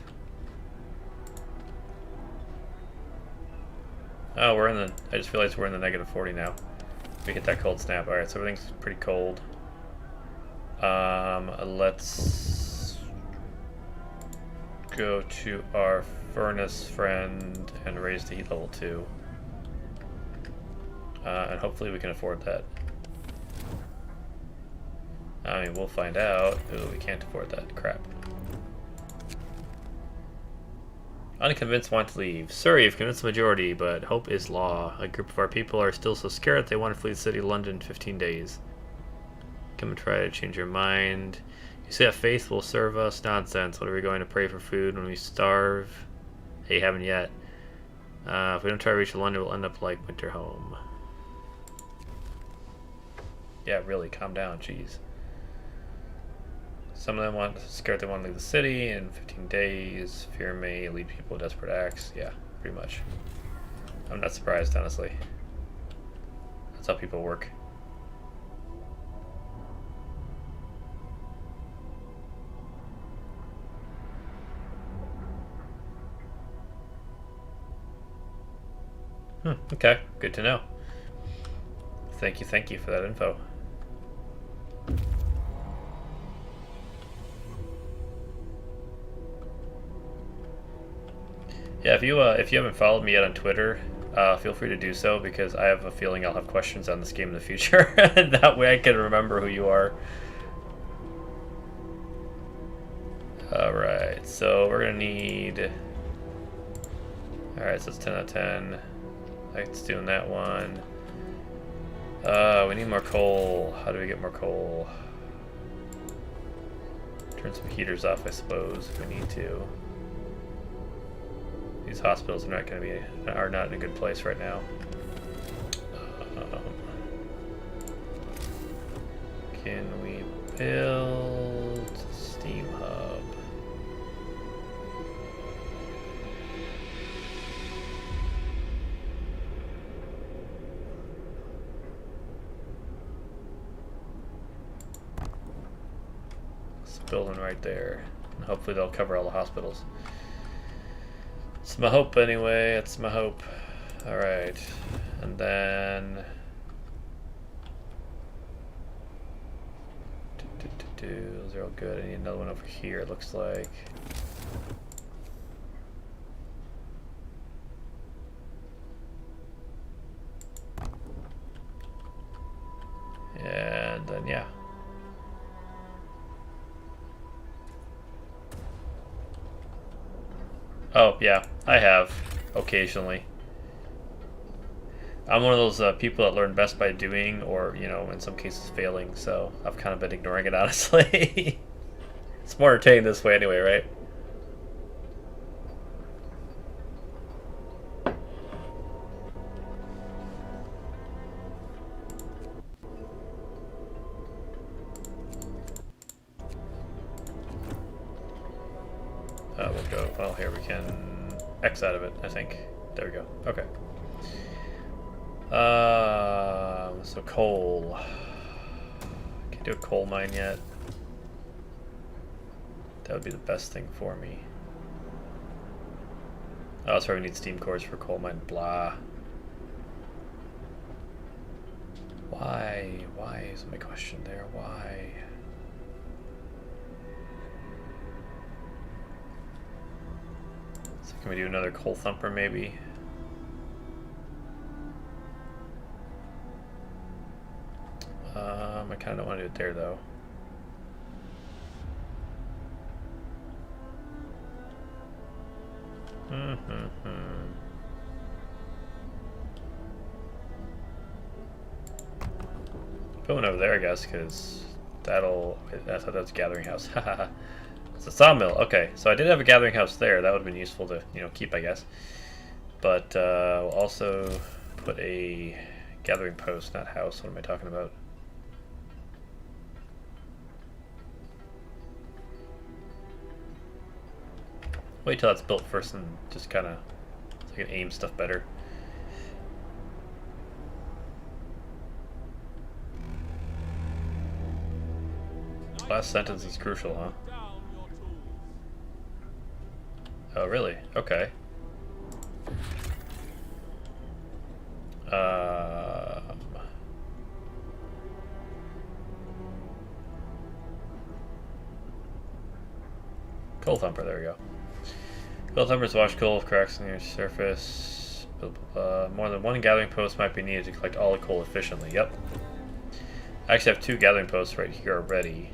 Oh, I just realized we're in the -40 now. We hit that cold snap. Alright, so everything's pretty cold. Let's go to our furnace friend and raise the heat level 2. And hopefully we can afford that. I mean, we'll find out. Ooh, we can't afford that. Crap. Unconvinced want to leave. Sir, you've convinced the majority, but hope is law. A group of our people are still so scared that they want to flee the city of London in 15 days. Come and try to change your mind. You say that faith will serve us? Nonsense. What are we going to pray for food when we starve? Hey, haven't yet. If we don't try to reach London, we'll end up like Winterhome. Yeah, really, calm down, jeez. Some of them scared they want to leave the city in 15 days. Fear may lead people to desperate acts. Yeah, pretty much. I'm not surprised, honestly. That's how people work. Okay, good to know. Thank you for that info. Yeah, if you haven't followed me yet on Twitter, feel free to do so, because I have a feeling I'll have questions on this game in the future, and that way I can remember who you are. Alright, so we're gonna need... Alright, so it's 10 out of 10. That's doing that one. We need more coal. How do we get more coal? Turn some heaters off, I suppose, if we need to. These hospitals are not in a good place right now. Can we build a steam hub? It's building right there. And hopefully they'll cover all the hospitals. It's my hope anyway, it's my hope. Alright. And then... Those are all good. I need another one over here, it looks like. And then, yeah. Oh, yeah, I have, occasionally. I'm one of those people that learn best by doing, or, you know, in some cases failing, so I've kind of been ignoring it, honestly. It's more entertaining this way anyway, right? We'll go, well, here we can X out of it, I think. There we go, okay. So coal. Can't do a coal mine yet. That would be the best thing for me. Oh, that's why we need steam cores for coal mine. Blah. Why? Why is my question there? Why? So can we do another coal thumper maybe? I kind of don't want to do it there though. Put one over there, I guess, because that'll... I thought that was a gathering house. It's a sawmill. Okay, so I did have a gathering house there. That would have been useful to, you know, keep, I guess. But we'll also put a gathering post, not house. What am I talking about? Wait till that's built first and just kind of, so I can aim stuff better. Last sentence is crucial, huh? Oh, really? Okay. Coal thumper, there we go. Coal thumpers wash coal with cracks on your surface. More than one gathering post might be needed to collect all the coal efficiently. Yep. I actually have 2 gathering posts right here already.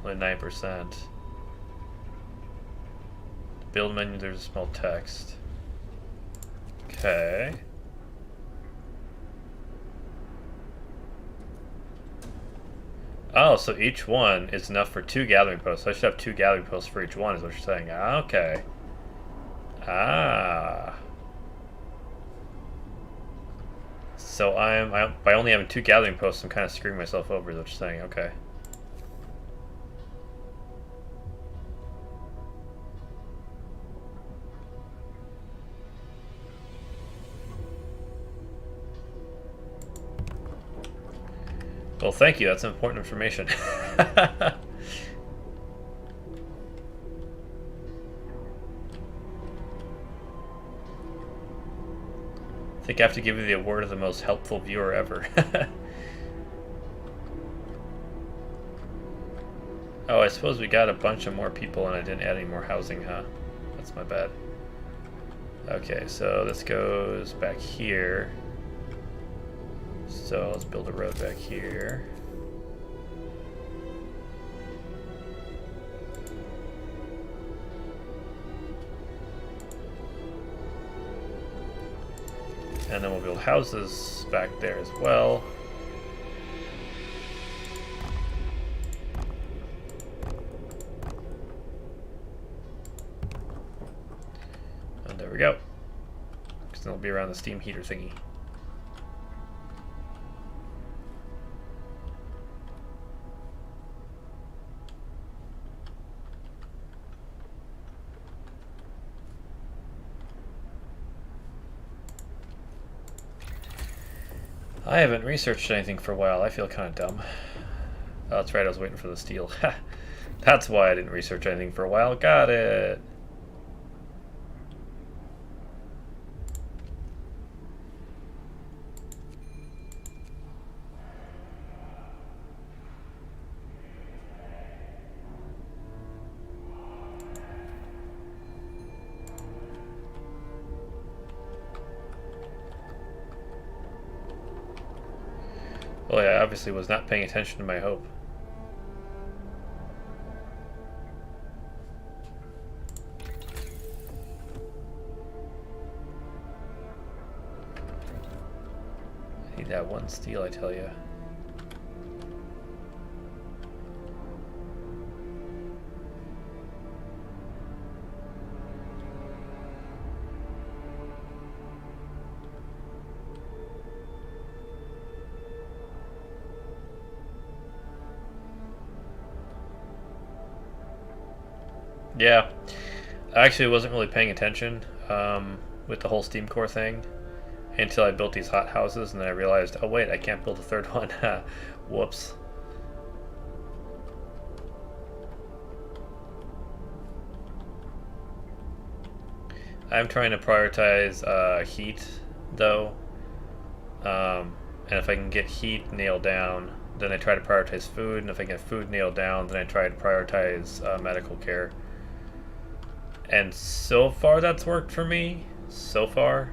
Only 9%. Build menu, there's a small text. Okay. Oh, so each one is enough for 2 gathering posts. So I should have 2 gathering posts for each one, is what you're saying. Ah, okay. Ah. So by only having 2 gathering posts, I'm kind of screwing myself over, is what you're saying. Okay. Well, thank you. That's important information. I think I have to give you the award of the most helpful viewer ever. Oh, I suppose we got a bunch of more people and I didn't add any more housing, huh? That's my bad. Okay, so this goes back here. So let's build a road back here. And then we'll build houses back there as well. And there we go. Because then it'll be around the steam heater thingy. I haven't researched anything for a while. I feel kind of dumb. Oh, that's right, I was waiting for the steel. That's why I didn't research anything for a while. Got it. Well, yeah, I obviously was not paying attention to my hope. I need that one steel, I tell you. Yeah, I actually wasn't really paying attention with the whole steam core thing until I built these hot houses, and then I realized, oh wait, I can't build a third one. Whoops. I'm trying to prioritize heat, though, and if I can get heat nailed down, then I try to prioritize food, and if I get food nailed down, then I try to prioritize medical care. And so far that's worked for me. So far.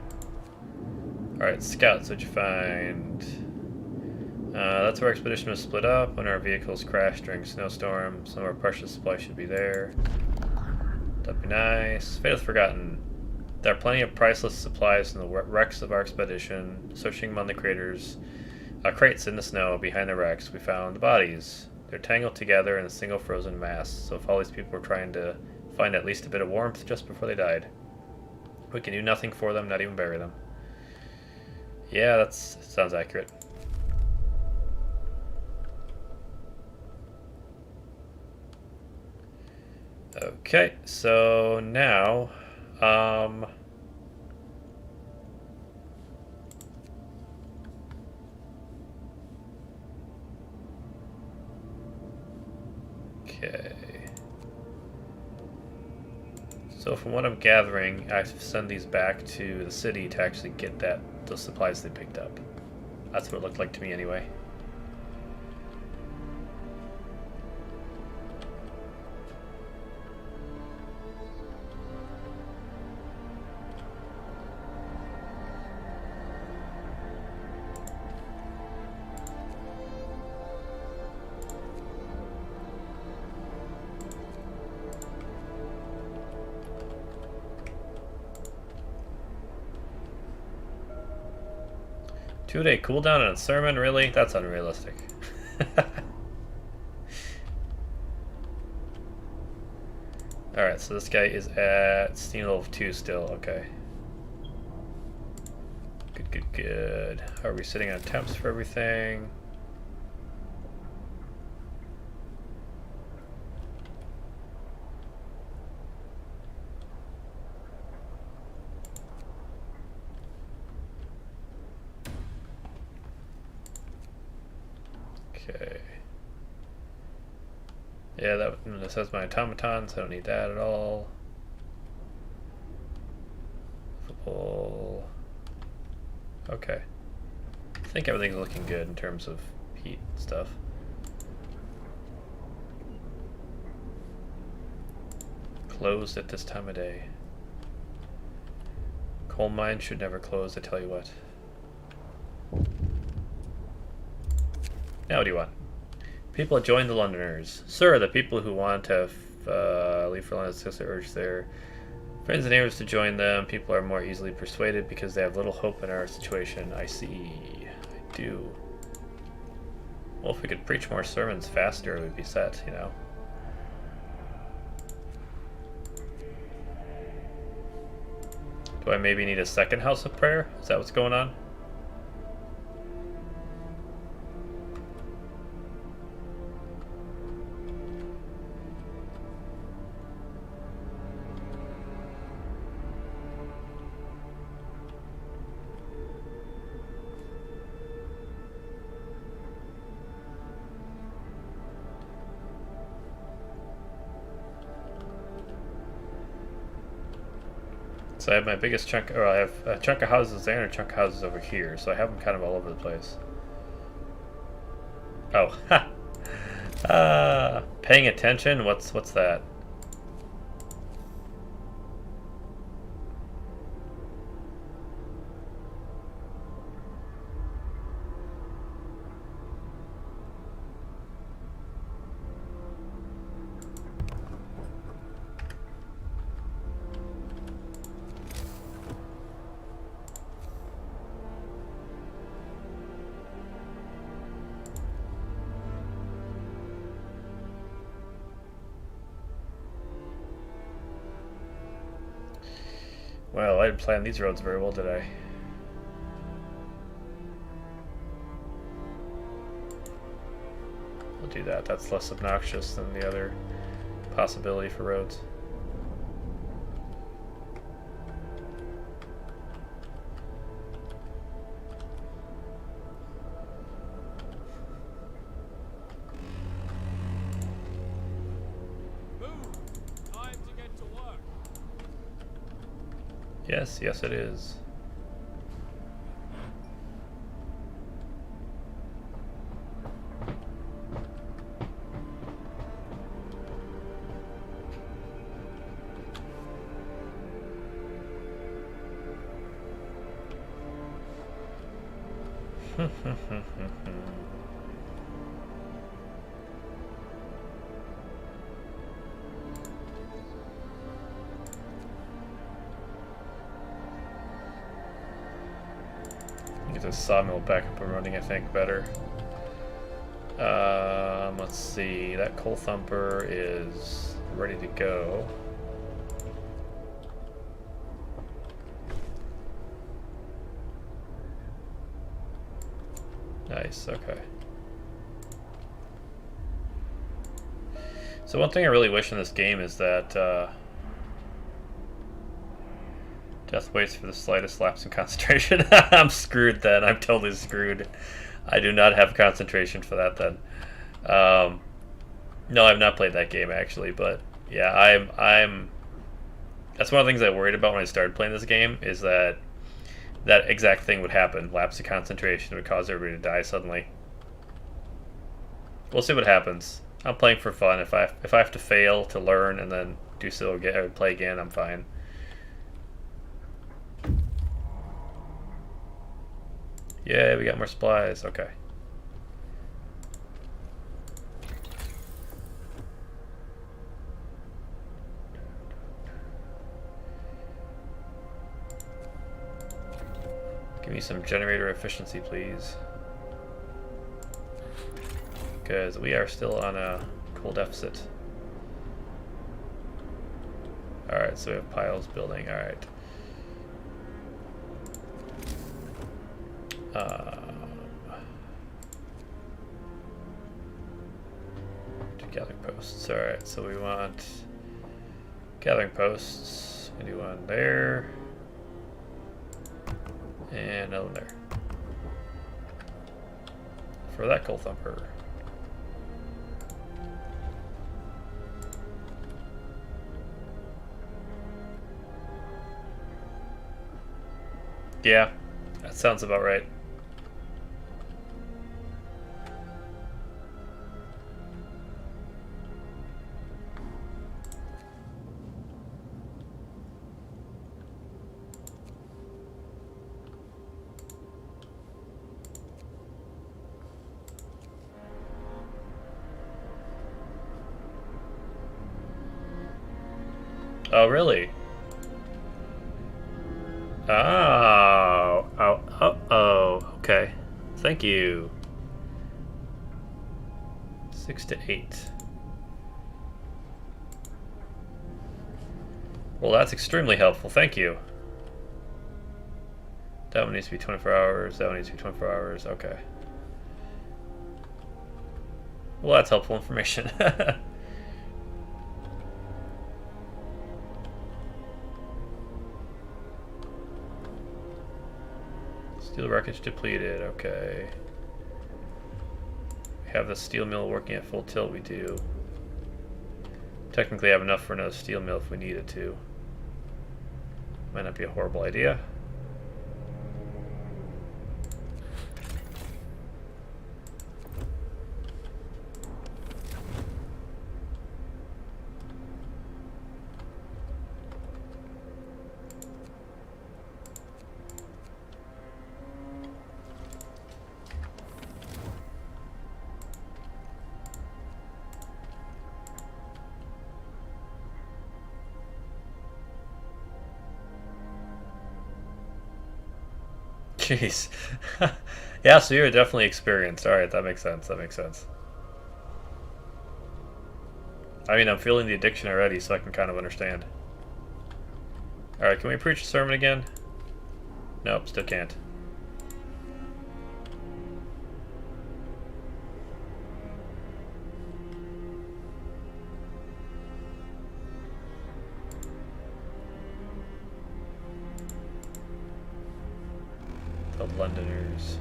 Alright, scouts, what'd you find? That's where expedition was split up when our vehicles crashed during snowstorm. Some of our precious supplies should be there. That'd be nice. Fate hath forgotten. There are plenty of priceless supplies in the wrecks of our expedition. Searching among the craters, crates in the snow behind the wrecks, we found the bodies. They're tangled together in a single frozen mass. So if all these people were trying to find at least a bit of warmth just before they died, we can do nothing for them, not even bury them. Yeah, that sounds accurate. Okay, so now, okay. So from what I'm gathering, I have to send these back to the city to actually get those supplies they picked up. That's what it looked like to me anyway. Two-day cooldown on a sermon? Really? That's unrealistic. Alright, so this guy is at steam level 2 still. Okay. Good, good, good. Are we sitting on temps for everything? Okay. Yeah, this has my automaton, so I don't need that at all. Football. Okay. I think everything's looking good in terms of heat and stuff. Closed at this time of day. Coal mines should never close, I tell you what. Now what do you want? People join the Londoners. Sir, the people who want to leave for London urge their friends and neighbors to join them. People are more easily persuaded because they have little hope in our situation. I see. I do. Well, if we could preach more sermons faster, we'd be set, you know. Do I maybe need a second house of prayer? Is that what's going on? So I have my biggest chunk, or I have a chunk of houses there and a chunk of houses over here. So I have them kind of all over the place. Oh, ha! Paying attention? What's that? Well, I didn't plan these roads very well, did I? We'll do that. That's less obnoxious than the other possibility for roads. Move! Time to get to work. Yes, yes it is. Get this sawmill back up and running, I think, better. Let's see. That coal thumper is ready to go. Nice, okay. So one thing I really wish in this game is that death waits for the slightest lapse in concentration. I'm screwed then. I'm totally screwed. I do not have concentration for that then. No, I've not played that game actually, but yeah, I'm. That's one of the things I worried about when I started playing this game is that that exact thing would happen. Lapse of concentration would cause everybody to die suddenly. We'll see what happens. I'm playing for fun. If I have to fail to learn and then do so again or play again, I'm fine. Yeah, we got more supplies. Okay. Give me some generator efficiency, please. Because we are still on a coal deficit. Alright, so we have piles building. Alright. Gathering posts. Alright, so we want gathering posts. We do one there. And another one there. For that coal thumper. Yeah, that sounds about right. Oh, really? Oh. Oh. Oh. Oh. Okay. Thank you. 6 to 8. Well, that's extremely helpful. Thank you. That one needs to be 24 hours. That one needs to be 24 hours. Okay. Well, that's helpful information. Steel wreckage depleted. Okay. We have the steel mill working at full tilt. We do. Technically have enough for another steel mill if we needed to. Might not be a horrible idea. Jeez. Yeah, so you're definitely experienced. Alright, that makes sense. That makes sense. I mean, I'm feeling the addiction already, so I can kind of understand. Alright, can we preach a sermon again? Nope, still can't. The Londoners.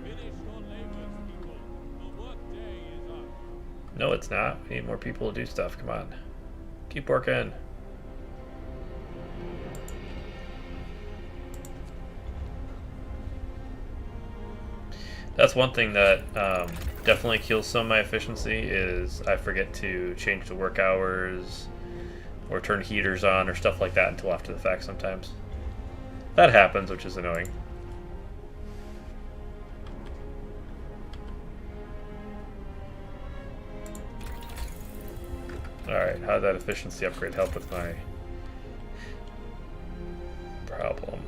Finish your labors, people. The work day is up. No, it's not. We need more people to do stuff. Come on. Keep working. That's one thing that definitely kills some of my efficiency is I forget to change the work hours or turn heaters on or stuff like that until after the fact sometimes. That happens, which is annoying. Alright, how did that efficiency upgrade help with my problem?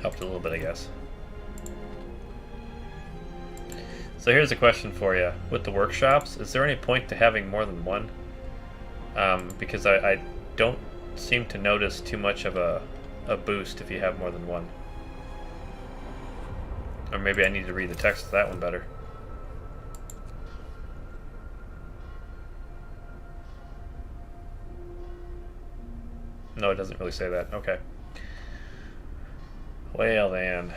Helped a little bit, I guess. So here's a question for you. With the workshops, is there any point to having more than one? Because I don't seem to notice too much of a boost if you have more than one. Or maybe I need to read the text of that one better. No, it doesn't really say that. Okay. Well then.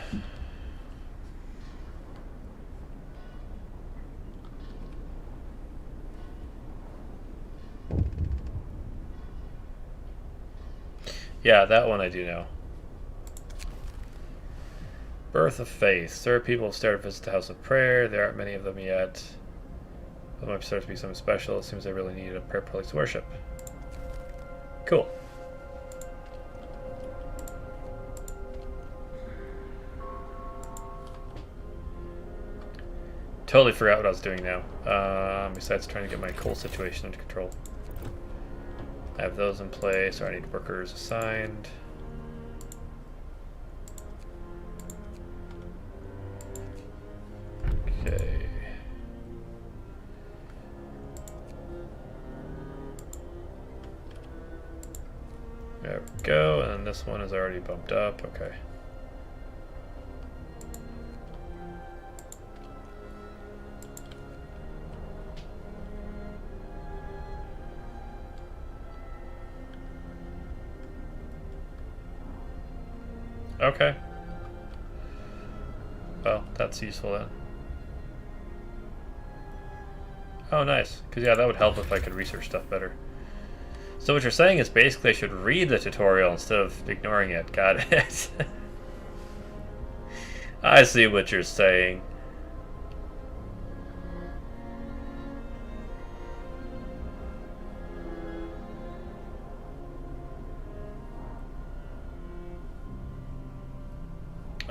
Yeah, that one I do know. Birth of Faith. Certain people have started to visit the House of Prayer. There aren't many of them yet. But might start to be something special. It seems they really needed a prayer place to worship. Cool. Totally forgot what I was doing now. Besides trying to get my coal situation under control. I have those in place, so I need workers assigned. Okay. There we go, and this one is already bumped up. Okay. Okay. Well, that's useful then. Oh, nice. Because, yeah, that would help if I could research stuff better. So what you're saying is basically I should read the tutorial instead of ignoring it. Got it. I see what you're saying.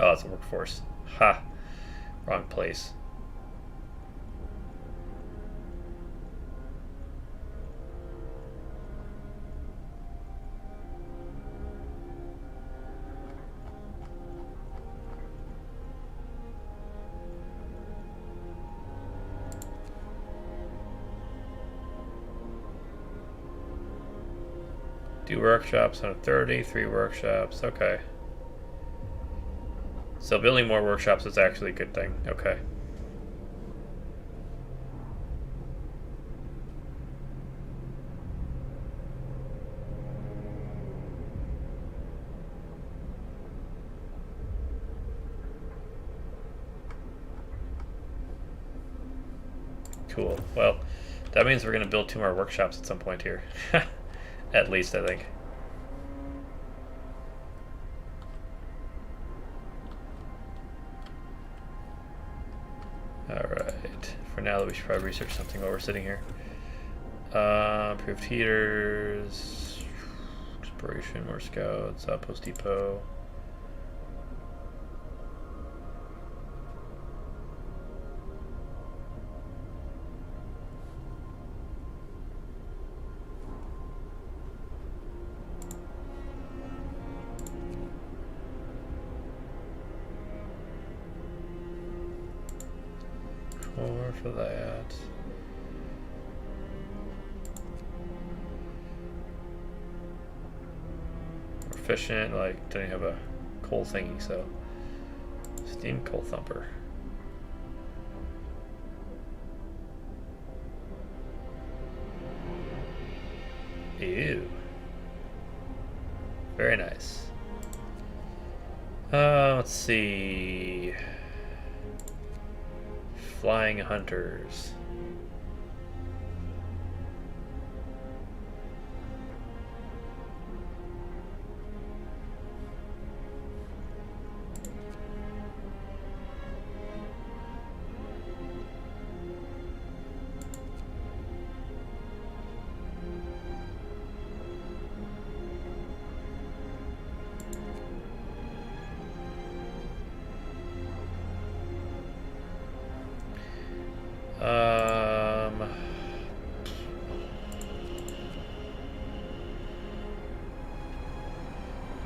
Oh, it's a workforce. Ha. Wrong place. 2 workshops on 30, 3 workshops. Okay. So building more workshops is actually a good thing. Okay. Cool. Well, that means we're going to build 2 more workshops at some point here. At least, I think. Alright. For now, we should probably research something while we're sitting here. Improved heaters. Exploration, more scouts. Outpost depot. More for that. More efficient, like, don't even have a coal thingy, so. Steam coal thumper. Ew. Very nice. Let's see. Flying hunters.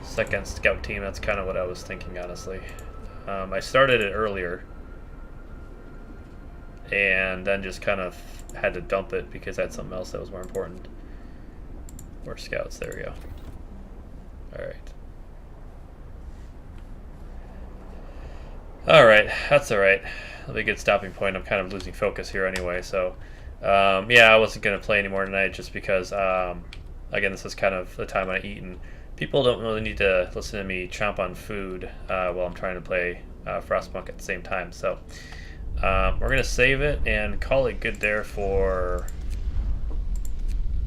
Second scout team, that's kind of what I was thinking, honestly. I started it earlier and then just kind of had to dump it because I had something else that was more important. More scouts, there we go. Alright, that's alright. That'll be a good stopping point. I'm kind of losing focus here anyway, so yeah, I wasn't going to play anymore tonight just because, again, this is kind of the time I eat, and people don't really need to listen to me chomp on food while I'm trying to play Frostpunk at the same time. So we're going to save it and call it good there for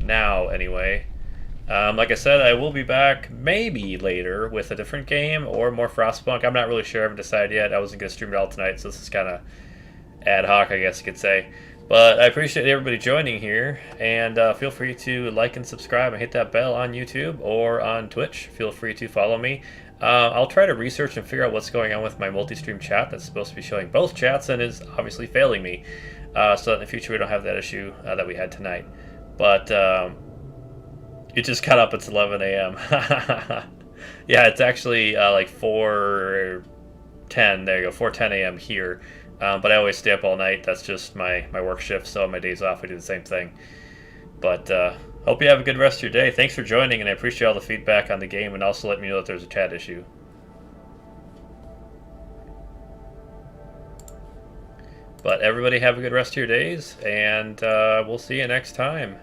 now anyway. Like I said, I will be back maybe later with a different game or more Frostpunk. I'm not really sure. I haven't decided yet. I wasn't going to stream it all tonight, so this is kind of ad hoc, I guess you could say. But I appreciate everybody joining here, and feel free to like and subscribe and hit that bell on YouTube or on Twitch. Feel free to follow me. I'll try to research and figure out what's going on with my multi-stream chat that's supposed to be showing both chats and is obviously failing me. So that in the future we don't have that issue that we had tonight. But it just cut up. It's 11 a.m. Yeah, it's actually like 4:10. There you go, 4:10 a.m. here. But I always stay up all night. That's just my work shift. So on my days off, I do the same thing. But hope you have a good rest of your day. Thanks for joining, and I appreciate all the feedback on the game, and also let me know that there's a chat issue. But everybody have a good rest of your days, and we'll see you next time.